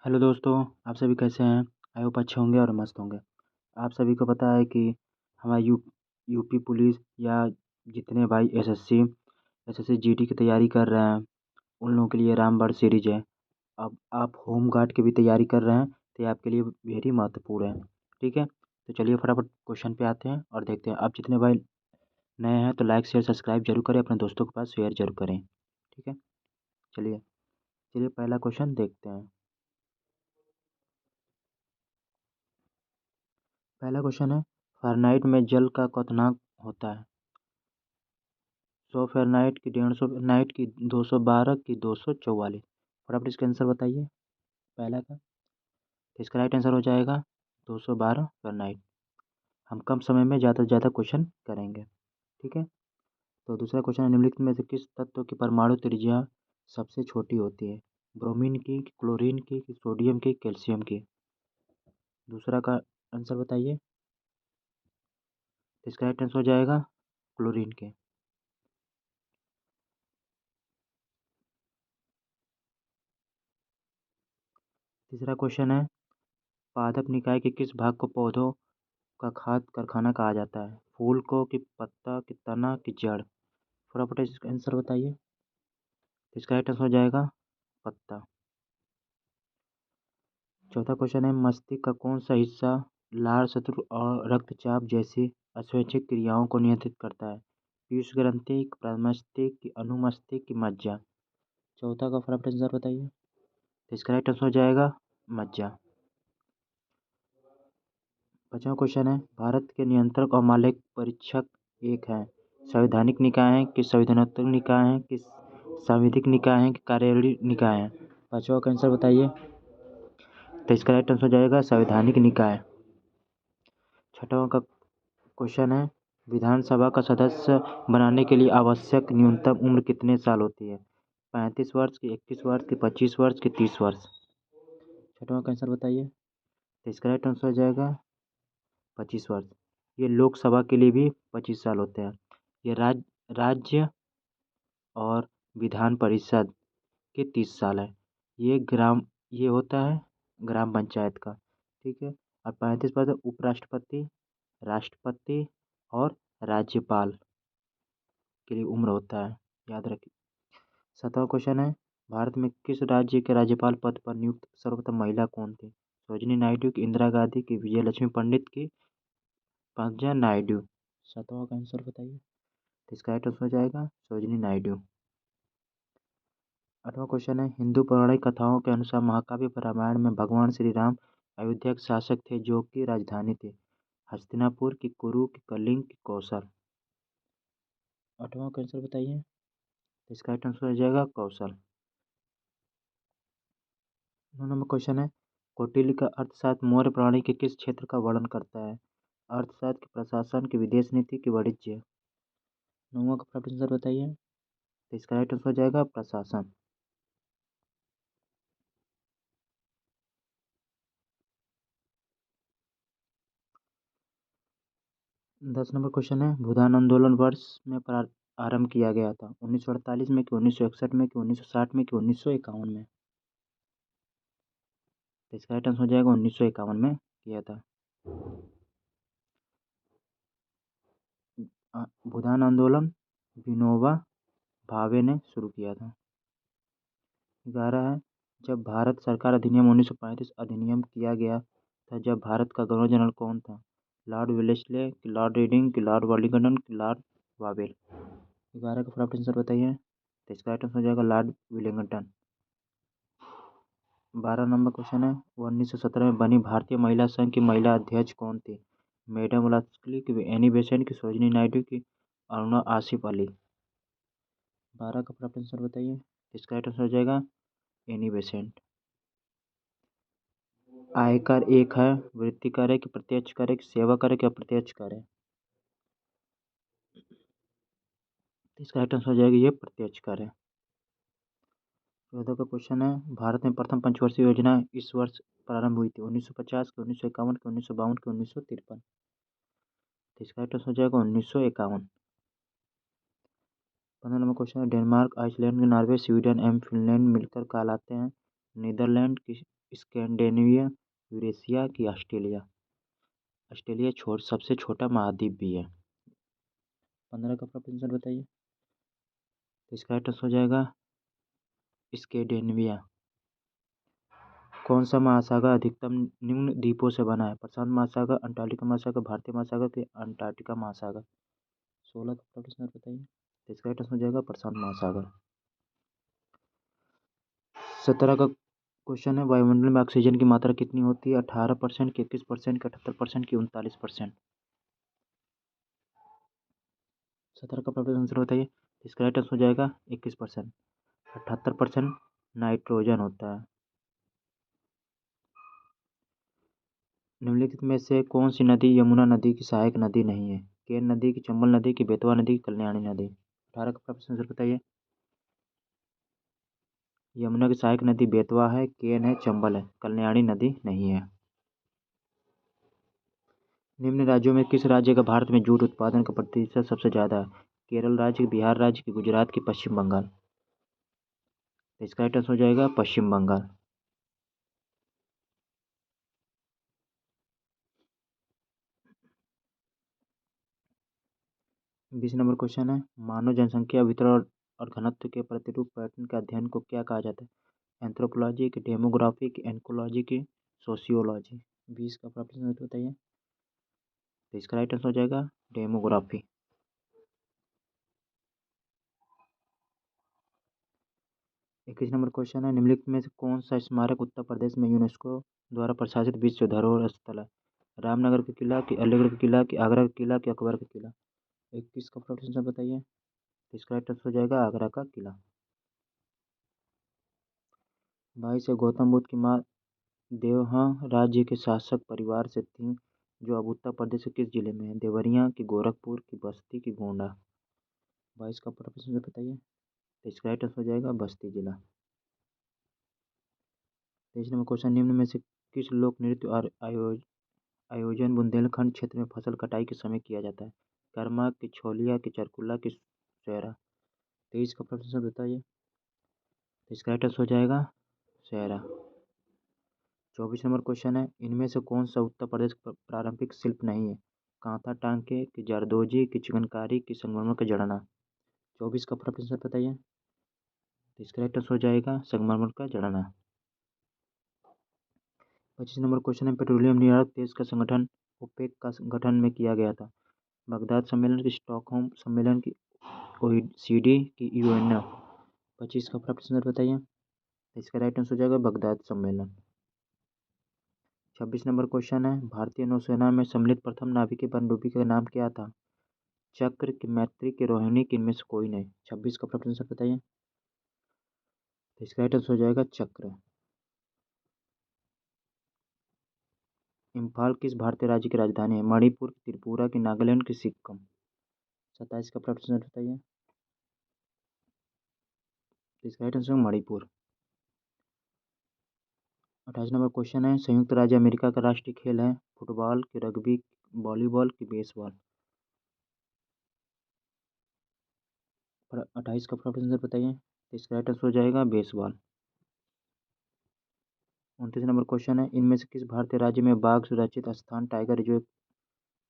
Hello दोस्तों, आप सभी कैसे हैं? आई होप अच्छे होंगे और मस्त होंगे। आप सभी को पता है कि हमारा यूपी पुलिस या जितने भाई एसएससी जीडी की तैयारी कर रहे हैं, उन लोगों के लिए रामगढ़ सीरीज है। अब आप होम गार्ड की भी तैयारी कर रहे हैं तो ये आपके लिए वेरी महत्वपूर्ण है। ठीक है, तो चलिए फटाफट क्वेश्चन पे आते हैं और देखते हैं। आप जितने भाई नए हैं तो लाइक शेयर सब्सक्राइब जरूर करें, अपने दोस्तों के पास शेयर जरूर करें। ठीक है, चलिए चलिए पहला क्वेश्चन देखते हैं। पहला क्वेश्चन है, फ़ारेनहाइट में जल का क्वथनांक होता है? 100 फ़ारेनहाइट की, 150 फ़ारेनहाइट की, 212 की, 244। फटाफट इसका आंसर बताइए पहला का। तो इसका राइट आंसर हो जाएगा 212 फ़ारेनहाइट। हम कम समय में ज़्यादा से ज़्यादा क्वेश्चन करेंगे। ठीक है, तो दूसरा क्वेश्चन है, निम्नलिखित में से किस तत्व की परमाणु त्रिज्या सबसे छोटी होती है? ब्रोमीन की, क्लोरीन की, सोडियम की, कैल्शियम की? दूसरा का आंसर बताइए। तो इसका राइट आंसर हो जाएगा क्लोरीन के। तीसरा क्वेश्चन है, पादप निकाय के किस भाग को पौधों का खाद्य कारखाना कहा जाता है? फूल को, कि पत्ता, कि तना, कि जड़? फटाफट इसका आंसर बताइए। तो इसका राइट आंसर हो जाएगा पत्ता। चौथा क्वेश्चन है, मस्तिष्क का कौन सा हिस्सा लार शत्रु और रक्तचाप जैसी अस्वैच्छिक क्रियाओं को नियंत्रित करता है? पीयूष ग्रंथि, प्रमस्तिष्क, की अनुमस्तिष्क, की मज्जा? चौथा का फटाफट आंसर बताइए। तो इसका राइट आंसर हो जाएगा मज्जा। पांचवा क्वेश्चन है, भारत के नियंत्रक और मालिक परीक्षक एक हैं, संवैधानिक निकाय हैं कि संविधानात्मक निकाय हैं कि सांविधिक निकाय हैं कि कार्यकारी निकाय हैं? पांचवा का आंसर बताइए। तो इसका राइट आंसर हो जाएगा संवैधानिक निकाय। छठवां का क्वेश्चन है, विधानसभा का सदस्य बनाने के लिए आवश्यक न्यूनतम उम्र कितने साल होती है? 35 वर्ष की, 21 वर्ष की, 25 वर्ष की, 30 वर्ष? छठवां का आंसर बताइए। तो इसका राइट आंसर हो जाएगा 25 वर्ष। ये लोकसभा के लिए भी 25 साल होते हैं। ये राज्य और विधान परिषद के 30 साल है। ये होता है ग्राम पंचायत का। ठीक है, और 35 वर्ष उपराष्ट्रपति, राष्ट्रपति और राज्यपाल के लिए उम्र होता है, याद रखिए। 7वां क्वेश्चन है, भारत में किस राज्य के राज्यपाल पद पर नियुक्त सर्वप्रथम महिला कौन थी? सरोजिनी नायडू की, इंदिरा गांधी की, विजयलक्ष्मी पंडित की, पंकजा नायडू? 7वां का आंसर बताइए। तो इसका राइट आंसर हो जाएगा सरोजिनी नायडू। 8वां क्वेश्चन है, हिंदू पौराणिक कथाओं के अनुसार महाकाव्य रामायण में भगवान श्री राम अयोध्या के शासक थे जो की राजधानी थी हस्तिनापुर की, कुरु की, कलिंग की, कौशल? 8वां का आंसर बताइए। तो इसका राइट आंसर हो जाएगा कौशल। 9 नंबर क्वेश्चन है, कौटिल्य का अर्थशास्त्र मौर्य प्रणाली के किस क्षेत्र का वर्णन करता है? अर्थशास्त्र की, प्रशासन की, विदेश नीति की, वाणिज्य? 9वां का प्रॉपर आंसर बताइए। तो इसका राइट आंसर हो जाएगा प्रशासन। 10 नंबर क्वेश्चन है, भूदान आंदोलन वर्ष में आरंभ किया गया था? 1948 में कि 1961 में कि 1960 में कि 1951 में? तो इसका राइट आंसर हो जाएगा 1951 में किया था। भूदान आंदोलन विनोबा भावे ने शुरू किया था। 11 है, जब भारत सरकार अधिनियम 1935 अधिनियम किया गया था, जब भारत का गवर्नर जनरल कौन था? लॉर्ड वेलेस्ले कि लॉर्ड रीडिंग कि लॉर्ड वेलिंगटन कि लॉर्ड वावेल? 11 का फटाफट आंसर बताइए। तो इसका राइट आंसर हो जाएगा लॉर्ड विलिंगटन। 12 नंबर क्वेश्चन है, 1917 में बनी भारतीय महिला संघ की महिला अध्यक्ष कौन थी? मैडम ब्लास्टली की, एनी बेसेंट की, सरोजिनी नायडू की, अरुणा आसिफ अली? 12 का फटाफट आंसर बताइए। इसका राइट आंसर हो जाएगा एनी बेसेंट। आयकर एक है, वृत्ति कर है कि प्रत्यक्ष कर है कि सेवा कर है कि अप्रत्यक्ष कर है? इसका राइट आंसर हो जाएगा ये प्रत्यक्ष कर है। 14 का क्वेश्चन है, भारत में प्रथम पंचवर्षीय योजना इस वर्ष प्रारंभ हुई थी? 1950 की, 1951 की, 1952 की, 1953? तो इसका राइट आंसर हो जाएगा 1951। 15 नंबर क्वेश्चन है, डेनमार्क, आइसलैंड, नॉर्वे, स्वीडन एवं फिनलैंड मिलकर कहलाते हैं नीदरलैंड की स्कैंडिनेविया, यूरेशिया की ऑस्ट्रेलिया। ऑस्ट्रेलिया सबसे छोटा महाद्वीप भी है। 15 का प्रश्न बताइए। तो इसका राइट आंसर हो जाएगा स्कैंडिनेविया। कौन सा महासागर अधिकतम निम्न द्वीपों से बना है? प्रशांत महासागर, अंटार्कटिका महासागर, भारतीय महासागर के अंटार्कटिका महासागर। 16 का प्रश्न बताइए। तो इसका राइट आंसर हो जाएगा प्रशांत महासागर। 17 का क्वेश्चन है, वायुमंडल में ऑक्सीजन की मात्रा कितनी होती है? 18% की, 21% की, 78% की, 39%। 17 का प्रश्न आंसर बताइए। इसका राइट आंसर हो जाएगा 21%। 78% नाइट्रोजन होता है। निम्नलिखित में से कौन सी नदी यमुना नदी की सहायक नदी नहीं है? केन नदी की, चंबल नदी की, बेतवा नदी की, कल्याणी नदी। 18 का प्रश्न आंसर बताइए। यमुना की सहायक नदी बेतवा है, केन है, चंबल है, कल्याणी नदी नहीं है। निम्न राज्यों में किस राज्य का भारत में जूट उत्पादन का प्रतिशत सबसे ज्यादा है? केरल राज्य, बिहार राज्य की, गुजरात की, पश्चिम बंगाल। तो इसका राइट आंसर हो जाएगा पश्चिम बंगाल। बीस नंबर क्वेश्चन है, मानव जनसंख्या वितरण और घनत्व के प्रतिरूप पैटर्न के अध्ययन को क्या कहा जाता है? एंथ्रोपोलॉजी की, डेमोग्राफी की, एंकोलॉजी की, सोशियोलॉजी। 20 का प्रश्न बताइए। तो इसका राइट आंसर हो जाएगा डेमोग्राफी। 21 नंबर क्वेश्चन है, निम्नलिखित में से कौन सा स्मारक उत्तर प्रदेश में यूनेस्को द्वारा प्रशासित विश्व धरोहर स्थल है? रामनगर का किला, कि अलीगढ़ का किला, कि आगरा का किला, कि अकबर का किला। 21 का प्रश्न बताइए। तो इसका राइट आंसर हो जाएगा आगरा का किला। 22 से गौतम बुद्ध की माँ देवहा राज्य के शासक परिवार से थी, जो अब उत्तर प्रदेश के किस जिले में है? देवरिया, की, गोरखपुर, की, बस्ती, की, गोंडा। 22 का प्रश्न बताइए। तो इसका राइट आंसर हो जाएगा बस्ती जिला। 23 नंबर क्वेश्चन, निम्न में से किस लोक नृत्य और आयोजन बुंदेलखंड क्षेत्र में फसल कटाई के समय किया जाता है? कर्मा, की, छोलिया, की, चरकुला, की, सेहरा। 23 का प्रश्न बताइए। तो इसका राइट आंसर हो जाएगा सेहरा। 24 नंबर क्वेश्चन है, इनमें से कौन सा उत्तर प्रदेश का पारंपरिक शिल्प नहीं है? कांथा टांके, की, जरदोजी, की, चिकनकारी, की, संगमरमर का जड़ना। 24 का प्रश्न बताइए। तो इसका राइट आंसर हो जाएगा संगमरमर का जड़ना। 25 नंबर क्वेश्चन है, पेट्रोलियम निर्यात देश का संगठन ओपेक का गठन में किया गया था? बगदाद सम्मेलन, की, स्टॉकहोम सम्मेलन, की, ओईसीडी, की, यूएनओ। 25 का प्रश्न बताइए। तो इसका राइट आंसर हो जाएगा बगदाद सम्मेलन। 26 नंबर क्वेश्चन है, भारतीय नौसेना में सम्मिलित प्रथम नाभिकीय पनडुब्बी का नाम क्या था? चक्र, की, मैत्री, की, रोहिणी, की, इनमें से कोई नहीं। 26 का प्रश्न बताइए। तो इसका राइट आंसर हो जाएगा चक्र। इम्फाल किस भारतीय राज्य की राजधानी है? मणिपुर, की, त्रिपुरा, की, नागालैंड, की, सिक्किम। 27 का प्रश्न बताइए। तो इसका राइट आंसर है मणिपुर। 28 नंबर क्वेश्चन है, संयुक्त राज्य अमेरिका का राष्ट्रीय खेल है? फुटबॉल, की, रग्बी, वॉलीबॉल, की, बेसबॉल। 28 का प्रश्न बताइए। तो इसका राइट आंसर हो जाएगा बेसबॉल। 29 नंबर क्वेश्चन है, इनमें से किस भारतीय राज्य में बाघ सुरक्षित स्थान टाइगर रिजर्व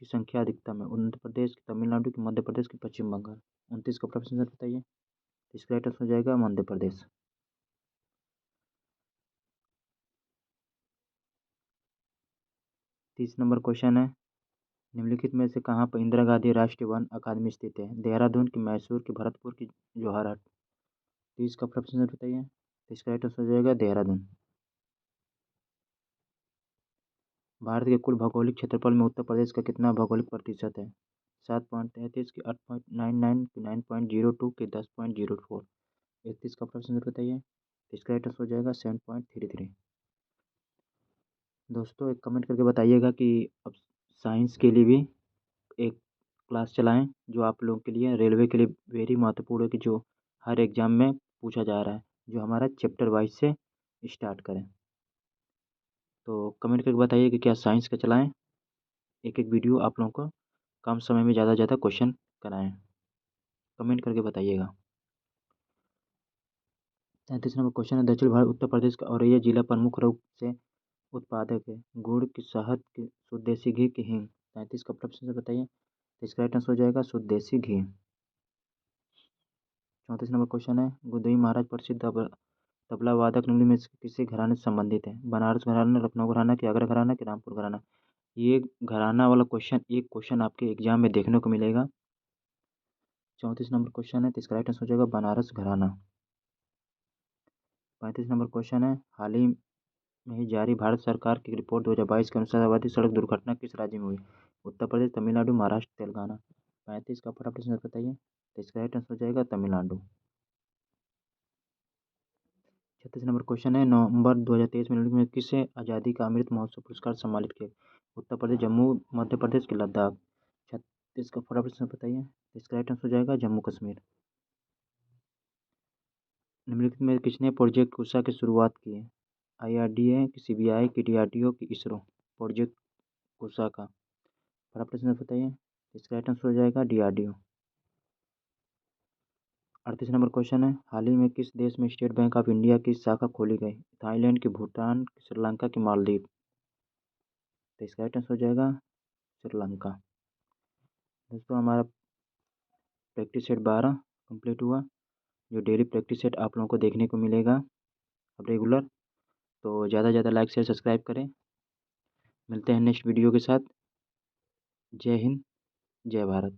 की संख्या अधिकतम है? उत्तर प्रदेश, की, तमिलनाडु, की, मध्य प्रदेश, की, पश्चिम बंगाल। 29 का प्रश्न बताइए। इसका राइट आंसर हो जाएगा मध्य प्रदेश। 30 नंबर क्वेश्चन है, निम्नलिखित में से कहाँ पर इंदिरा गांधी राष्ट्रीय वन अकादमी स्थित है? देहरादून, की, मैसूर, की, भरतपुर, की, जोहारट। 30 का प्रश्न बताइए। इसका राइट आंसर हो जाएगा देहरादून। भारत के कुल भौगोलिक क्षेत्रफल में उत्तर प्रदेश का कितना भौगोलिक प्रतिशत है? 7.33, की, 8.99, की, 9.02, की, 10.04। 31 का प्रश्न बताइए। इसका राइट आंसर हो जाएगा 7.33। दोस्तों एक कमेंट करके बताइएगा कि अब साइंस के लिए भी एक क्लास चलाएं, जो आप लोगों के लिए रेलवे के लिए वेरी महत्वपूर्ण है, कि जो हर एग्ज़ाम में पूछा जा रहा है, जो हमारा चैप्टर वाइज से स्टार्ट करें। तो कमेंट करके बताइए कि क्या साइंस का चलाएं, एक एक वीडियो आप लोगों को कम समय में ज़्यादा से ज़्यादा क्वेश्चन कराएं। कमेंट करके बताइएगा। 33 नंबर क्वेश्चन है, दक्षिण भारत उत्तर प्रदेश का औरैया जिला प्रमुख रूप से उत्पादक है गुड़ की, शहद की, शुद्ध देसी घी की, हींग। 33 का प्रश्न से बताइए, तो इसका राइट आंसर हो जाएगा शुद्ध देसी घी। 34 नंबर क्वेश्चन है, गुदई महाराज प्रसिद्ध तबला वादक निम्न में से किसी घराने से संबंधित है? बनारस घराना, लखनऊ घराना, कि आगरा घराना, कि रामपुर घराना। ये घराना वाला क्वेश्चन एक क्वेश्चन आपके एग्जाम में देखने को मिलेगा। 34 नंबर क्वेश्चन है, तो इसका राइट आंसर हो जाएगा बनारस घराना। 35 नंबर क्वेश्चन है, हाल ही में ही जारी भारत सरकार की रिपोर्ट 2022 के अनुसार सर्वाधिक सड़क दुर्घटना किस राज्य में हुई? उत्तर प्रदेश, तमिलनाडु, महाराष्ट्र, तेलंगाना। 35 का फटाफट से बताइए, तो इसका राइट आंसर हो जाएगा तमिलनाडु। 36 नंबर क्वेश्चन है, नवंबर 2023 में निम्नलिखित में किसे आज़ादी का अमृत महोत्सव पुरस्कार सम्मानित किया? उत्तर प्रदेश, जम्मू, मध्य प्रदेश के लद्दाख। 36 का फटाफट से बताइए, तो इसका राइट आंसर हो जाएगा जम्मू कश्मीर। निम्नलिखित में किसने प्रोजेक्ट कुशा की शुरुआत की है? IRDA की, CBI की, DRDO की, इसरो। प्रोजेक्ट कुशा का फटाफट से बताइए, इसका राइट आंसर हो जाएगा DRDO। 38 नंबर क्वेश्चन है, हाल ही में किस देश में स्टेट बैंक ऑफ इंडिया की शाखा खोली गई? थाईलैंड की, भूटान की, श्रीलंका की, मालदीव। तो इसका राइट आंसर हो जाएगा श्रीलंका। दोस्तों, हमारा प्रैक्टिस सेट 12 कंप्लीट हुआ। जो डेली प्रैक्टिस सेट आप लोगों को देखने को मिलेगा अब रेगुलर, तो ज़्यादा से ज़्यादा लाइक शेयर सब्सक्राइब करें। मिलते हैं नेक्स्ट वीडियो के साथ। जय हिंद, जय भारत।